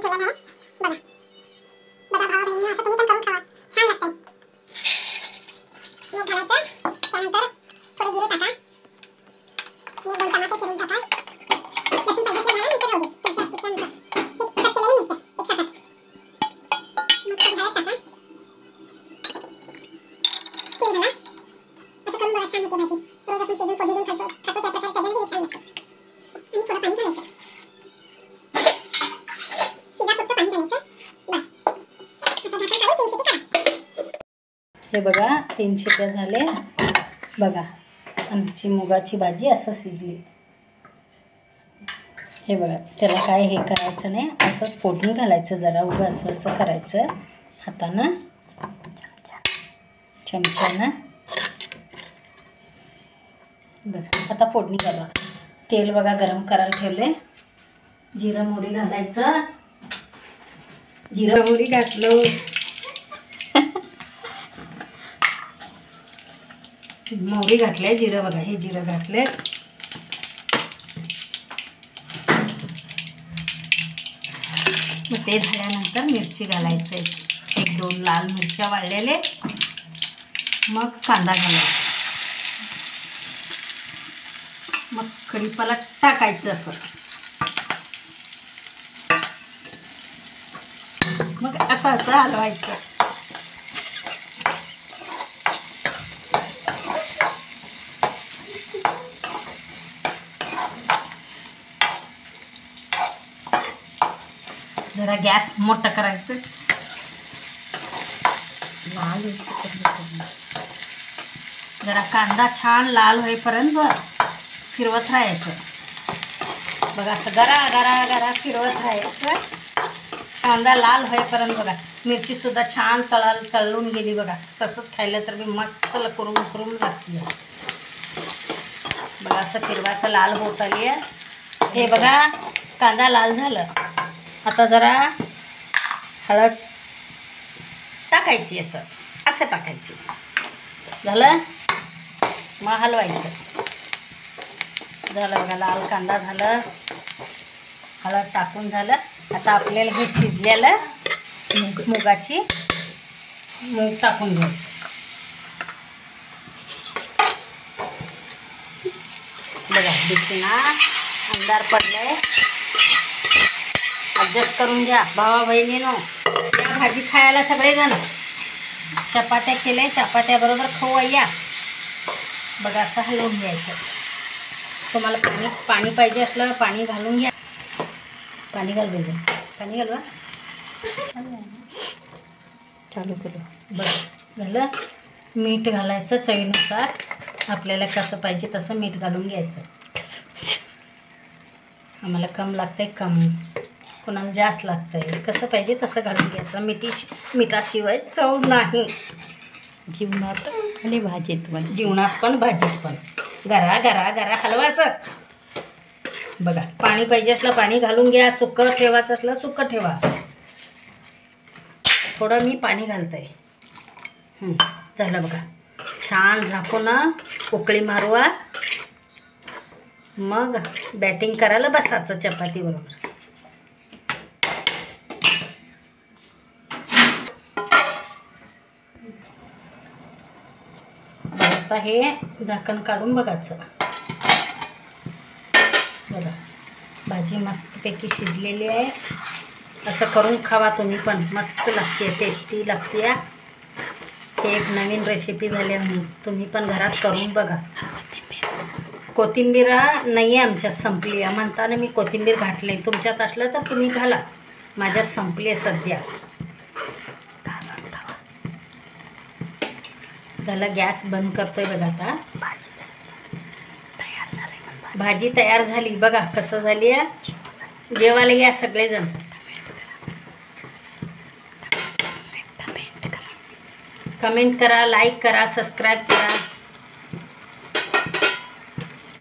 ठेवलेला आहे बघा. बघा भावा बहिणी असं तुम्ही पण करून खावा, छान लागतंय. मग घालायचं, त्यानंतर थोडे जिरे टाका, 2 टमाटे चिरून टाका, लसूण पाहिजे असलं घाला, नाही तर राहू दे तुमच्या इच्छेनुसार. कट केलेली मिरच्या एक सात 8 मग ते घालत टाका. तेल घाला. असं करून बघा, छान होते भाजी. रोज आपण शिजून फोडणी देऊन खातो त्या प्रकारे त्याच्यामध्ये हे छान लागतं. आणि थोडं पाणी घालायचं, शिजापुरतं पाणी घालायचं बस. आता झाकण काढून 3 शिटी करा. हे बघा 3 शिट्या झाले. बघा आमची मुगाची भाजी असं शिजली. हे बघा, त्याला काय हे करायचं नाही, असंच फोडणी घालायचं. जरा उभं असं असं करायचं हातानं, चमच्यानं. बघा आता फोडणी घाला. तेल बघा गरम करायला ठेवले. जिरं मोहरी घालायचं. जिरं मोहरी घातलं. मोहरी घातले, जिरं बघा हे जिरं घातले. मग ते झाल्यानंतर मिरची घालायचं, 1-2 लाल मिरच्या वाळलेले. मग कांदा घालायचा. मग कढीपत्ता टाकायचं असं. मग असं असं हलवायचं. जरा गॅस मोठा करायचं. लाल जरा कांदा छान लाल होईपर्यंत फिरवत राहायचं. बघा असं गरा गरा गरा फिरवत राहायचं. कांदा लाल होईपर्यंत. बघा मिरचीसुद्धा छान तळून गेली. बघा तसंच खायलं तर मी मस्त कुरुम कुरुम लागते. बघा असं फिरवायचं, लाल होत आली आहे. हे बघा कांदा लाल झालं. आता जरा हळद टाकायची, असं असं टाकायची. झालं मग हलवायचं. झालं बघा, लाल कांदा झालं, हळद टाकून झालं. आता आपल्याला हे शिजलेलं मुगाची मूग टाकून घ्यायचं. बघा दिसना अंधार पडलाय. ॲडजस्ट करून घ्या भावा बहिणीनो. या भाजी खायला सगळेजण. चपात्या केल्या, चपात्याबरोबर खाऊ या. बघा असं हलवून घ्यायचं. तुम्हाला पाणी पाहिजे असलं पाणी घालून घ्या. पाणी घाल पाहिजे, पाणी घालवा. चालू केलं. बघा झालं. मीठ घालायचं चवीनुसार. आपल्याला कसं पाहिजे तसं मीठ घालून घ्यायचं. आम्हाला कम लागतंय कम, कोणाला जास्त लागतंय, कसं पाहिजे तसं घालून घ्यायचं. मिठाशिवाय चव नाही जीवनात आणि भाजीत पण. जीवनात पण भाजीत पण. गरा गरा गरा हलवायचं. बघा पाणी पाहिजे असलं पाणी घालून घ्या. सुकं ठेवायचं असलं सुकं ठेवा. थोडं मी पाणी घालतंय. झालं बघा. छान झाकून उकळी मारवा. मग बॅटिंग करायला बसायचं चपाती बरोबर. आता हे झाकण काढून बघायचं. बघा भाजी मस्तपैकी शिजलेली आहे. असं करून खावा तुम्ही पण, मस्त लागते, टेस्टी लागते. हे एक नवीन रेसिपी झाली आहे, तुम्ही पण घरात करून बघा. कोथिंबीर नाही आहे आमच्यात, संपली आहे म्हणताना मी कोथिंबीर घातली. तुमच्यात असलं तर तुम्ही घाला. माझ्यात संपली आहे सध्या. त्याला गॅस बंद करतोय बघा. आता भाजी तयार झाली. बघा कसं झाली आहे. जेवायला या सगळेजण. कमेंट करा, लाईक करा, सबस्क्राईब करा.